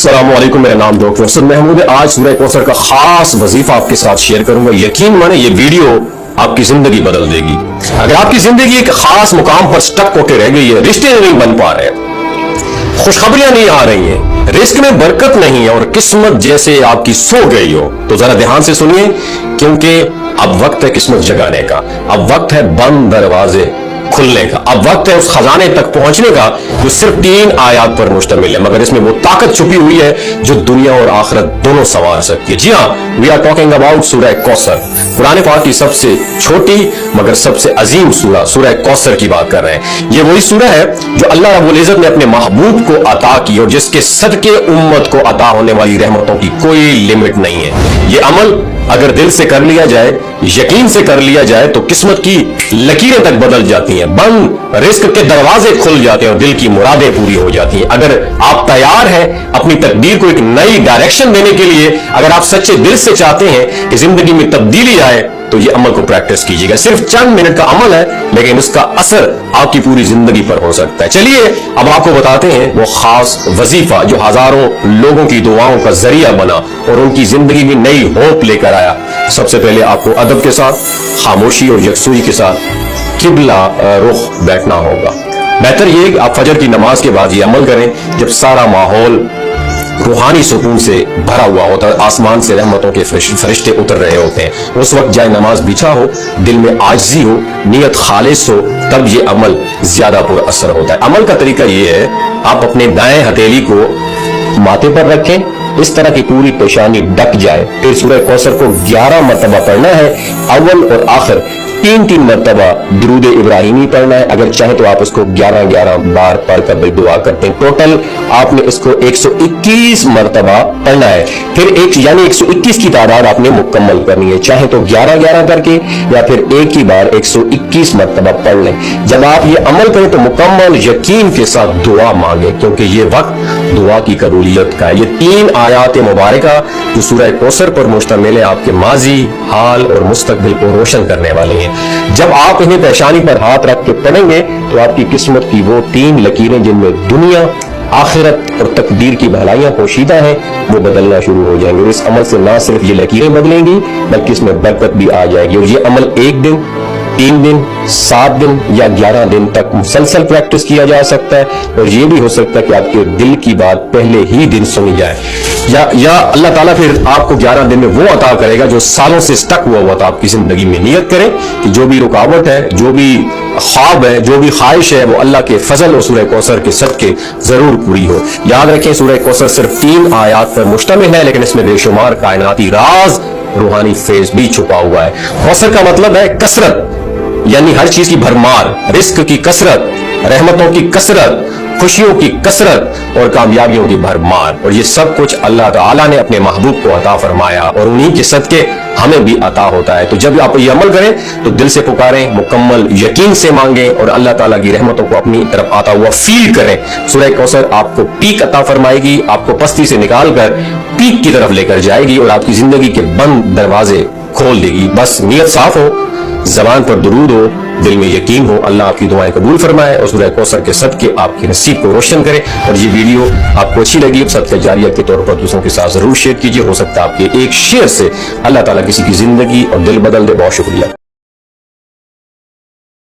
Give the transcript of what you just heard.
अस्सलामुअलैकुम, मेरा नाम डॉक्टर असद महमूद है। आज सूरह कौसर का खास वजीफा आपके साथ शेयर करूंगा। यकीन माने ये वीडियो आपकी जिंदगी बदल देगी। अगर आपकी जिंदगी एक खास मुकाम पर स्टक होकर रह गई है, रिश्ते नहीं बन पा रहे, खुशखबरियां नहीं आ रही हैं, रिस्क में बरकत नहीं है और किस्मत जैसे आपकी सो गई हो, तो जरा ध्यान से सुनिए, क्योंकि अब वक्त है किस्मत जगाने का। अब वक्त है बंद दरवाजे खुलने का। अब वक्त है उस खजाने तक पहुंचने का जो सिर्फ 3 आयत पर मुश्तमिल है, मगर इसमें वो ताकत छुपी हुई है जो दुनिया और आखिरत दोनों संवार सकती है। जी हाँ, वी आर टॉकिंग अबाउट सूरह कौसर, कुरान पाक की सबसे छोटी मगर सबसे अजीम सूरह कौसर की बात कर रहे हैं। ये वही सूरह है जो अल्लाह रब्बुल इज्जत ने अपने महबूब को अता की और जिसके सदके उम्मत को अता होने वाली रहमतों की कोई लिमिट नहीं है। ये अमल अगर दिल से कर लिया जाए, यकीन से कर लिया जाए, तो किस्मत की लकीरें तक बदल जाती हैं, बंद रिस्क के दरवाजे खुल जाते हैं और दिल की मुरादें पूरी हो जाती हैं। अगर आप तैयार हैं अपनी तकदीर को एक नई डायरेक्शन देने के लिए, अगर आप सच्चे दिल से चाहते हैं कि जिंदगी में तब्दीली आए, तो ये अमल को प्रैक्टिस कीजिएगा। सिर्फ चंद मिनट का अमल है, लेकिन उसका असर आपकी पूरी जिंदगी पर हो सकता है। चलिए अब आपको बताते हैं वो खास वजीफा जो हजारों लोगों की दुआओं का जरिया बना और उनकी जिंदगी में नई होप लेकर आया। सबसे पहले आपको अदब के साथ, खामोशी और यकसुई के साथ किबला रुख बैठना होगा। बेहतर ये आप फजर की नमाज के बाद ये अमल करें जब सारा माहौल रूहानी सुकून से भरा हुआ होता है, आसमान से रहमतों के फरिश्ते उतर रहे होते हैं। उस वक्त जाए नमाज बिछा हो, दिल में आजिज़ी हो, नियत खालिस हो, तब ये अमल ज्यादा पुर असर होता है। अमल का तरीका ये है, आप अपने दाएं हथेली को माथे पर रखें, इस तरह की पूरी पेशानी ढक जाए। फिर सूरह कौसर को 11 मरतबा पढ़ना है। अव्वल और आखिर 3-3 मरतबा दुरूद इब्राहिमी पढ़ना है। अगर चाहे तो आप इसको 11-11 बार पढ़कर भी दुआ करते हैं। टोटल आपने इसको 121 मरतबा पढ़ना है। फिर यानी 121 की तादाद आपने मुकम्मल करनी है, चाहे तो 11-11 करके या फिर एक ही बार 121 मरतबा पढ़ लें। जब आप ये अमल करें तो मुकम्मल यकीन के साथ दुआ मांगे, क्योंकि ये वक्त दुआ की कबूलियत का है। ये 3 आयात मुबारका जो सूरह कौसर पर मुश्तमिल है, आपके माजी, हाल और मुस्तकबिल को रोशन करने वाले हैं। जब आप इन्हें पेशानी पर हाथ रख के पढ़ेंगे तो आपकी किस्मत की वो 3 लकीरें जिनमें दुनिया, आखिरत और तकदीर की भलाइयां पोशीदा हैं, वो बदलना शुरू हो जाएंगे। और इस अमल से ना सिर्फ ये लकीरें बदलेंगी बल्कि इसमें बरकत भी आ जाएगी। और ये अमल 1 दिन, 3 दिन, 7 दिन या 11 दिन तक मुसलसल प्रैक्टिस किया जा सकता है। और ये भी हो सकता है कि आपके दिल की बात पहले ही दिन सुनी जाए, या अल्लाह ताला फिर आपको 11 दिन में वो अता करेगा जो सालों से स्टक हुआ था आपकी जिंदगी में। नियत करें कि जो भी रुकावट है, जो भी ख्वाब है, जो भी ख्वाहिश है, वो अल्लाह के फजल और सूरह कौसर के सदके जरूर पूरी हो। याद रखें, सूरह कौसर सिर्फ 3 आयात पर मुश्तमिल है, लेकिन इसमें बेशुमार कायनाती राज, रूहानी फेज भी छुपा हुआ है। कौसर का मतलब है कसरत, यानी हर चीज की भरमार, रिस्क की कसरत, रहमतों की कसरत, खुशियों की कसरत और कामयाबियों की भरमार। और ये सब कुछ अल्लाह ताला ने अपने महबूब को अता फरमाया और उन्हीं के सदके हमें भी अता होता है। तो जब आप ये अमल करें तो दिल से पुकारें, मुकम्मल यकीन से मांगें और अल्लाह ताला की रहमतों को अपनी तरफ आता हुआ फील करें। सूरह कौसर आपको पीक अता फरमाएगी, आपको पस्ती से निकालकर पीक की तरफ लेकर जाएगी और आपकी जिंदगी के बंद दरवाजे खोल देगी। बस नियत साफ हो, जबान पर दुरूद हो, दिल में यकीन हो, अल्लाह आपकी दुआएं कबूल फरमाए और सूरह कौसर के सदके आपकी नसीब को रोशन करे। और ये वीडियो आपको अच्छी लगी, सदका जारिया के तौर पर दूसरों के साथ जरूर शेयर कीजिए। हो सकता है आपके एक शेयर से अल्लाह ताला किसी की जिंदगी और दिल बदल दे। बहुत शुक्रिया।